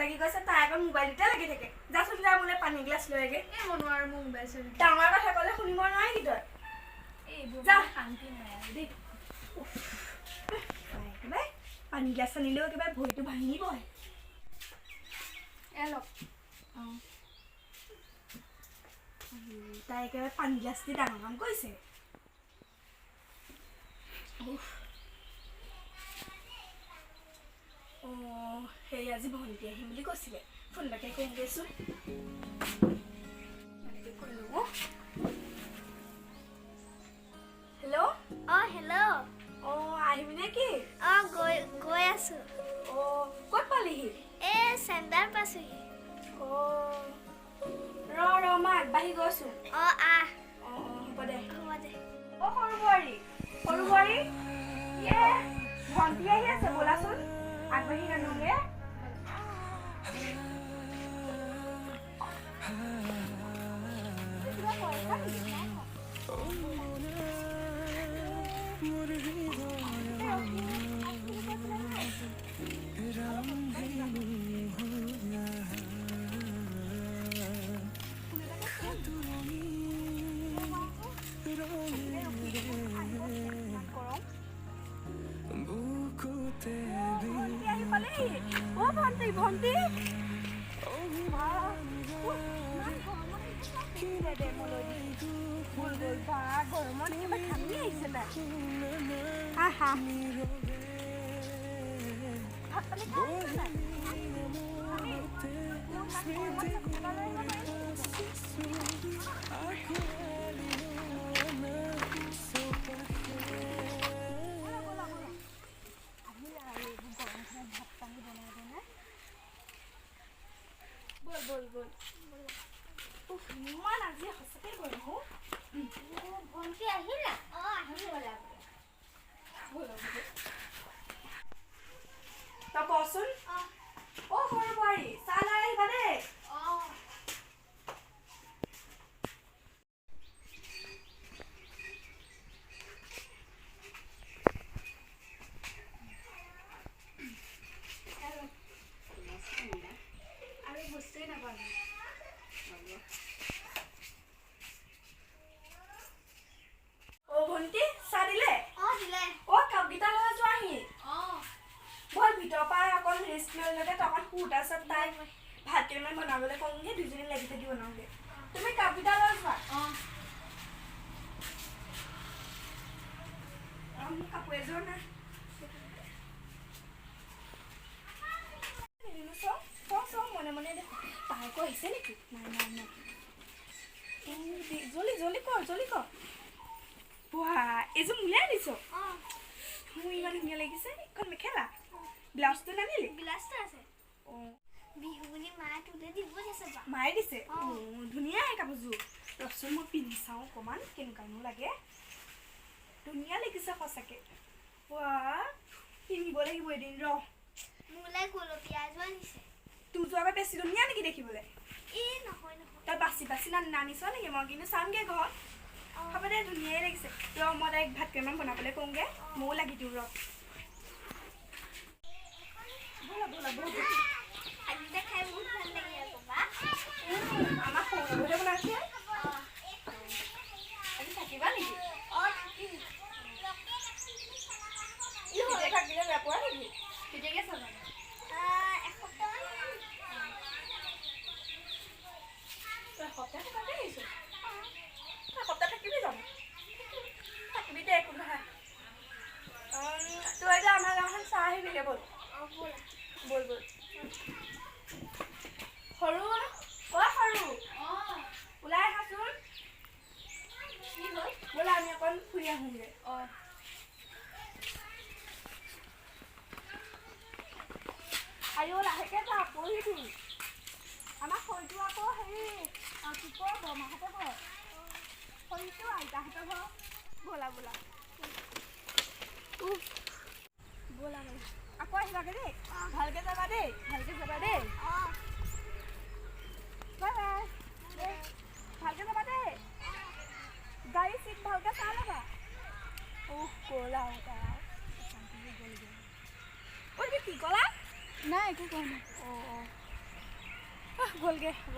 লাগি গৈছে তাই আকৌ মোবাইলতে লাগি থাকে যাচোন যা মোলে পানী গ্লাছ লৈ আগে এই মনো আৰু মোৰ মোবাইল চাই ডাঙৰ কথা ক'লে শুনিব নোৱাৰি কি তই এইবোৰ যা শান্তি নাই আৰু দেই একেবাৰে পানী গ্লাছ আনিলেও একেবাৰে ভৰিটো ভাঙিব লওক তাই একেবাৰে পানী গ্লাছ দি ডাঙৰ কাম কৰিছে সেই আজি ভণ্টি আহিম বুলি কৈছিলে ফোন এটাকে কৰি গৈছোঁ হেল্ল' হেল্ল' আহিবি নে কি গৈ আছো ক'ত পালিহি চেণ্টাৰ পাইছোহি ৰ মই আগবাঢ়ি গৈছোঁ আহ হ'ব দে হ'ব দে সৰু বোৱাৰী ভণ্টি আহি আছে ব'লাচোন আগবাঢ়ি আনোগে ভণ্টি গৰমত কিবা ঠাণ্ডি আহিছে তাই ভাত পানী ইমান আজি সঁচাকে গৰম ভণ্টি আহিলা তই কচোন সৰু বোৱাৰী চাহ লৈ আহিবা দেই আৰু বস্তুৱে নাপালো ভণ্টি চাহ দিলে কাপকেইটা লৈ যোৱাহি বল ভিতৰৰ পৰা অকণ ৰেষ্ট লৈ ল'লে তই অকণ শুৰ তাৰপিছত তাই ভাত কেইটামান বনাবলৈ কওঁগে দুজনী লাগি থাকি বনাওঁগে তুমি কাপকেইটা লৈ যোৱা মোৰ কাপোৰ এযোৰ নাই মনে মনে দেখো তাই আকৌ আহিছে নেকি নাই জলদি কৰ এইযোৰ মোলে আনিছ মোৰ ইমান ধুনীয়া লাগিছে এখন মেখেলা ব্লাউজটো নানিলি গ্লাছটো আছে বিহু বুলি মায়ে তোলে দিব আছে মায়ে দিছে ধুনীয়া কাপোৰযোৰ ৰচোন মই পিন্ধি চাওঁ অকণমান কেনেকুৱানো লাগে ধুনীয়া লাগিছে সঁচাকে পিন্ধিব লাগিব এদিন মোলৈ গোলপীয়া এযোৰ আনিছে তোৰ যোৱাৰ পৰা বেছি ধুনীয়া নেকি দেখিবলৈ নহয় তই বাচি নানিছ নেকি মই কিন্তু চামগে ঘৰত হ'ব দে ধুনীয়াই লাগিছে মই তাইক ভাত কেইটামান বনাবলৈ কওঁগে ময়ো লাগি দিওঁ খাই বহুত ভাল লাগিলে আমাৰ সৰুতে বনাইছে আজি থাকিবা নেকি থাকিলে বেয়া পোৱা নেকি কেতিয়াকে চাবা এসপ্তাহ থাকিবি যাম থাকিবি দে একো নহয় তই এতিয়া আমাৰ গাঁওখন চাহ আহিবিগে বল সৰু ওলাই আহাচোন কি হ'ল ব'লা আমি অকণ ফুৰি আহোঁগে আৰু লাহেকে যা পঢ়িবি আমাৰ শৰীৰটো আকৌ হেৰি কি কয় বৰমাহঁতে কয় শৰীৰটো আইতাহঁতে ঘৰ ব'লা আকৌ আহিবাগে দেই ভালকে যাবা দেই বাই ভালকে যাবা দেই গাড়ী চিট ভালকে চাই ল'বা গ'লা কি ক'লা নাই একো কোৱা নাই গ'লগে হ'ব